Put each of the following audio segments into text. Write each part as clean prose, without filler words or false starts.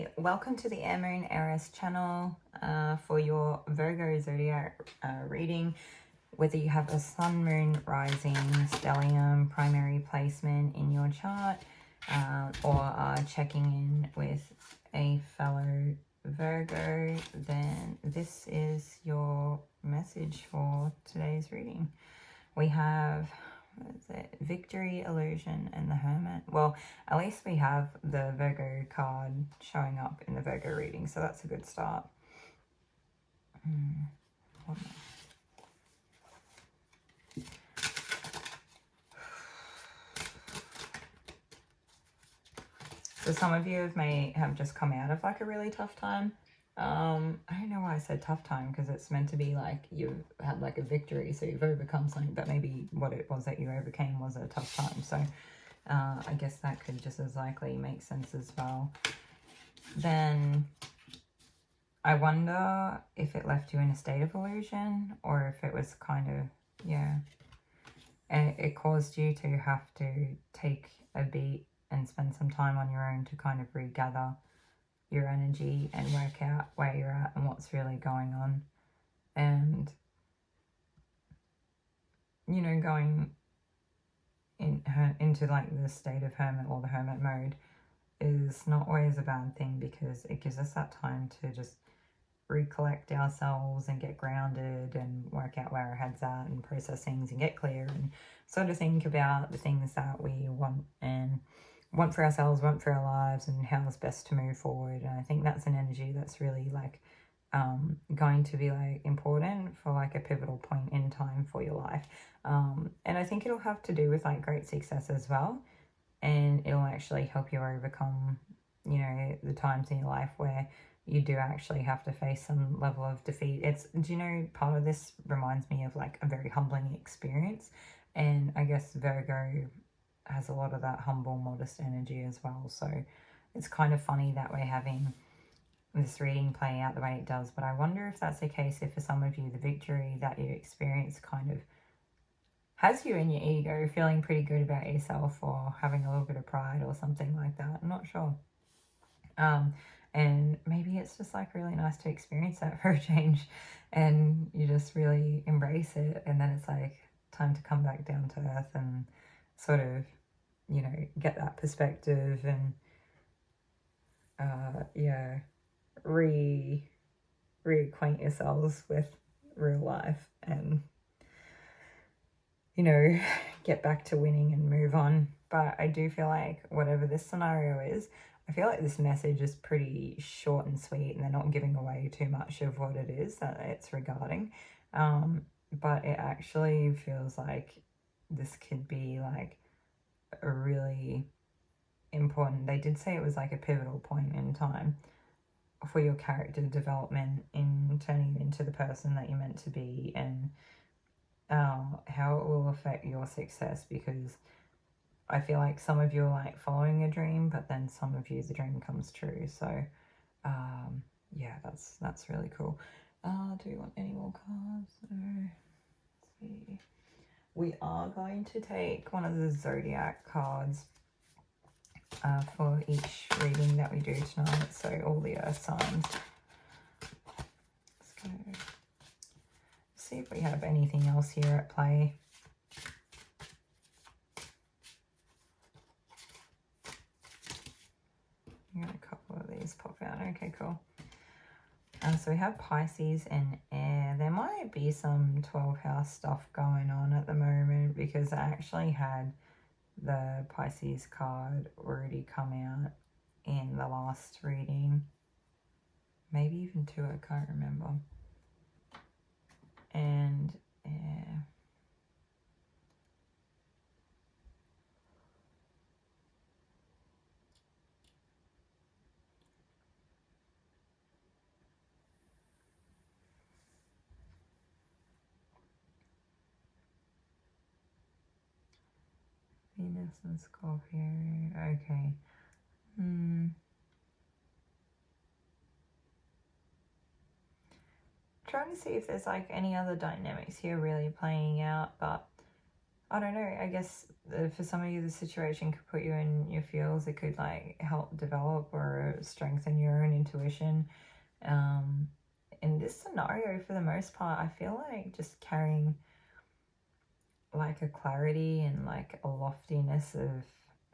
Hey, welcome to the Air Moon Eris channel for your Virgo Zodiac reading. Whether you have a Sun, Moon, Rising, stellium, primary placement in your chart, or are checking in with a fellow Virgo, then this is your message for today's reading. We have, what is it? Victory, Illusion, and the Hermit. Well, at least we have the Virgo card showing up in the Virgo reading, so that's a good start. So some of you may have just come out of like a really tough time. I don't know why I said tough time, because it's meant to be like you've had like a victory, so you've overcome something, but maybe what it was that you overcame was a tough time. So I guess that could just as likely make sense as well. Then I wonder if it left you in a state of illusion, or if it was kind of, yeah, and it caused you to have to take a beat and spend some time on your own to kind of regather your energy and work out where you're at and what's really going on. And, you know, going into like the state of hermit or the hermit mode is not always a bad thing, because it gives us that time to just recollect ourselves and get grounded and work out where our head's at and process things and get clear and sort of think about the things that we want for ourselves, want for our lives, and how it's best to move forward. And I think that's an energy that's really like going to be like important for like a pivotal point in time for your life. And I think it'll have to do with like great success as well, and it'll actually help you overcome, you know, the times in your life where you do actually have to face some level of defeat. Do you know, part of this reminds me of like a very humbling experience, and I guess Virgo has a lot of that humble, modest energy as well. So it's kind of funny that we're having this reading play out the way it does. But I wonder if that's the case, if for some of you the victory that you experience kind of has you in your ego feeling pretty good about yourself, or having a little bit of pride or something like that. I'm not sure. And maybe it's just like really nice to experience that for a change, and you just really embrace it, and then it's like time to come back down to earth and sort of, you know, get that perspective and yeah, reacquaint yourselves with real life, and, you know, get back to winning and move on. But I do feel like whatever this scenario is, I feel like this message is pretty short and sweet, and they're not giving away too much of what it is that it's regarding. But it actually feels like this could be like a really important, they did say it was like a pivotal point in time for your character development in turning into the person that you're meant to be, and how it will affect your success, because I feel like some of you are like following a dream, but then some of you the dream comes true. So yeah, that's really cool. Do we want any more cards? No. Let's see. We are going to take one of the zodiac cards for each reading that we do tonight. So all the earth signs. Let's go. See if we have anything else here at play. I got a couple of these pop out. Okay, cool. So we have Pisces and air. There might be some 12th house stuff going on at the moment, because I actually had the Pisces card already come out in the last reading. Maybe even two, I can't remember. And air. Venus and Scorpio. Okay. Trying to see if there's like any other dynamics here really playing out, but I don't know, I guess for some of you the situation could put you in your feels. It could like help develop or strengthen your own intuition. In this scenario, for the most part, I feel like just carrying like a clarity and like a loftiness of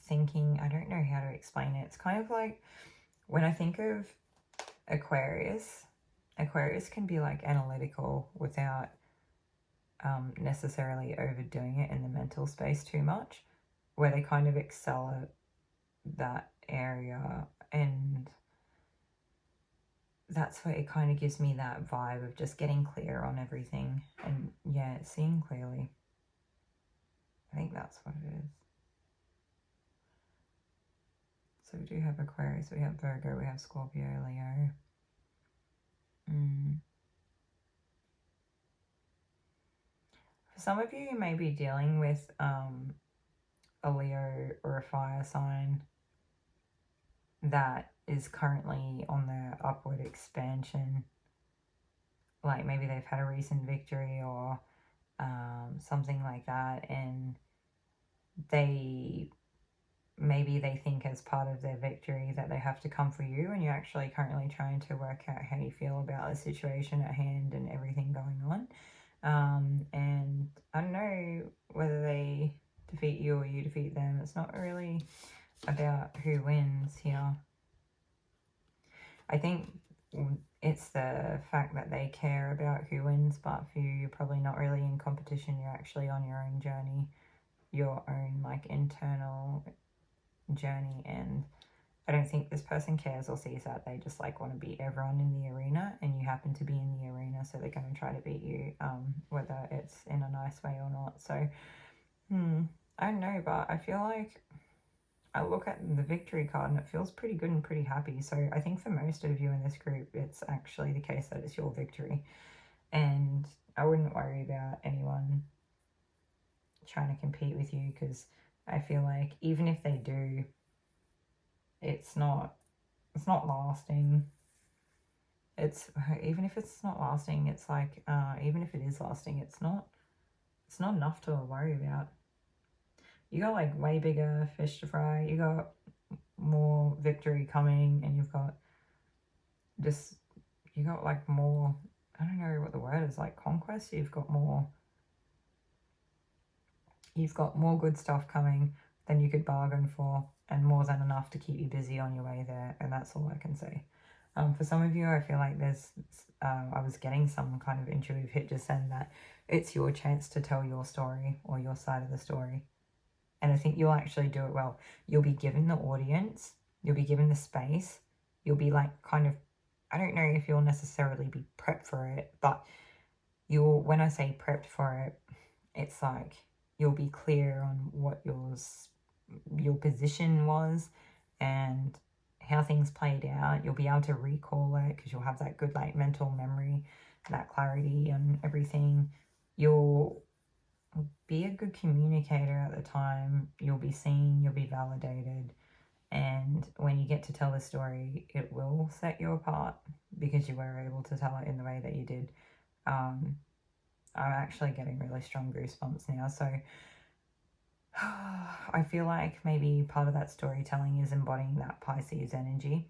thinking. I don't know how to explain it. It's kind of like when I think of Aquarius can be like analytical without necessarily overdoing it in the mental space too much, where they kind of excel at that area, and that's what it kind of gives me, that vibe of just getting clear on everything and yeah, seeing clearly. I think that's what it is. So we do have Aquarius, we have Virgo, we have Scorpio, Leo. For some of you, you may be dealing with a Leo or a fire sign that is currently on their upward expansion. Like maybe they've had a recent victory or something like that, and maybe they think as part of their victory that they have to come for you, and you're actually currently trying to work out how you feel about the situation at hand and everything going on. And I don't know whether they defeat you or you defeat them. It's not really about who wins here. I think it's the fact that they care about who wins, but for you, you're probably not really in competition. You're actually on your own journey, your own like internal journey, and I don't think this person cares or sees that. They just like want to beat everyone in the arena, and you happen to be in the arena, so they're going to try to beat you, whether it's in a nice way or not. So I don't know, but I feel like I look at the victory card and it feels pretty good and pretty happy. So I think for most of you in this group, it's actually the case that it's your victory, and I wouldn't worry about anyone trying to compete with you, because I feel like even if they do, it's not lasting. It's even if it's not lasting, it's like even if it is lasting, it's not enough to worry about. You got like way bigger fish to fry. You got more victory coming, and you've got you got like more, I don't know what the word is, like conquest. You've got more good stuff coming than you could bargain for, and more than enough to keep you busy on your way there, and that's all I can say. For some of you, I feel like I was getting some kind of intuitive hit just saying that it's your chance to tell your story or your side of the story. And I think you'll actually do it well. You'll be given the audience, you'll be given the space, you'll be like kind of, I don't know if you'll necessarily be prepped for it, but when I say prepped for it, it's like you'll be clear on what your position was and how things played out. You'll be able to recall it because you'll have that good like mental memory, that clarity and everything. You'll be a good communicator at the time. You'll be seen, you'll be validated, and when you get to tell the story, it will set you apart because you were able to tell it in the way that you did. I'm actually getting really strong goosebumps now, so I feel like maybe part of that storytelling is embodying that Pisces energy,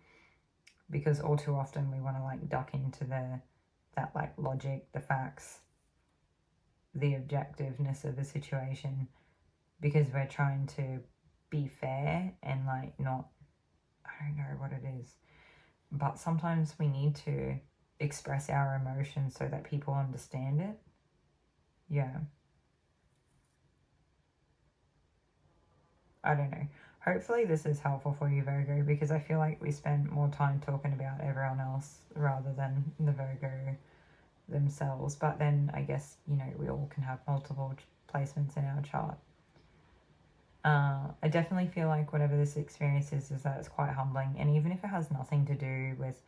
because all too often we want to like duck into that like logic, the facts, the objectiveness of the situation, because we're trying to be fair and like not, I don't know what it is, but sometimes we need to express our emotions so that people understand it. Yeah. I don't know. Hopefully this is helpful for you, Virgo, because I feel like we spend more time talking about everyone else rather than the Virgo themselves. But then I guess, we all can have multiple placements in our chart. I definitely feel like whatever this experience is that it's quite humbling. And even if it has nothing to do with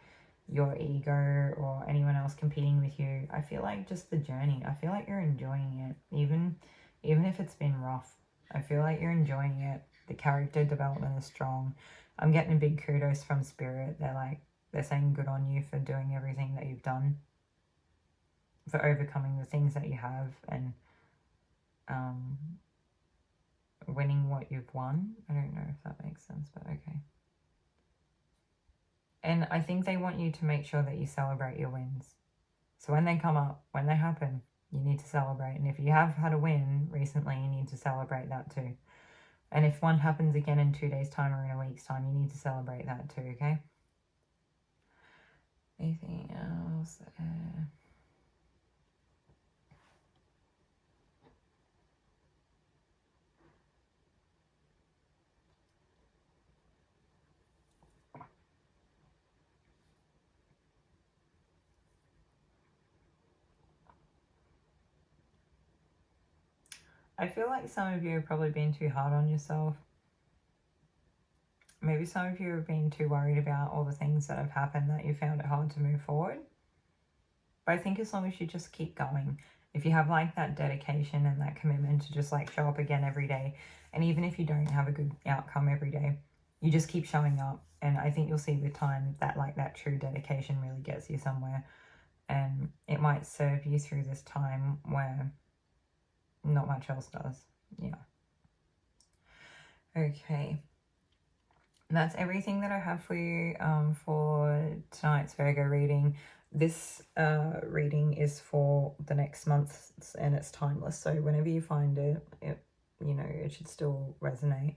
your ego or anyone else competing with you, I feel like just the journey, I feel like you're enjoying it. Even if it's been rough, I feel like you're enjoying it. The character development is strong. I'm getting a big kudos from Spirit. They're saying good on you for doing everything that you've done, for overcoming the things that you have, and winning what you've won. I don't know if that makes sense, but okay. And I think they want you to make sure that you celebrate your wins. So when they come up, when they happen, you need to celebrate. And if you have had a win recently, you need to celebrate that too. And if one happens again in 2 days' time or in a week's time, you need to celebrate that too, okay? Anything else? I feel like some of you have probably been too hard on yourself. Maybe some of you have been too worried about all the things that have happened that you found it hard to move forward. But I think as long as you just keep going, if you have like that dedication and that commitment to just like show up again every day, and even if you don't have a good outcome every day, you just keep showing up, and I think you'll see with time that like that true dedication really gets you somewhere, and it might serve you through this time where not much else does. Yeah. Okay. That's everything that I have for you for tonight's Virgo reading. This reading is for the next month, and it's timeless. So whenever you find it, you know, it should still resonate.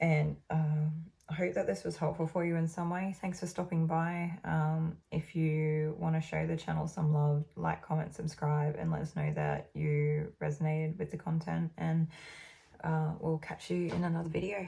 And I hope that this was helpful for you in some way. Thanks for stopping by. If you want to show the channel some love, like, comment, subscribe, and let us know that you resonated with the content. And we'll catch you in another video.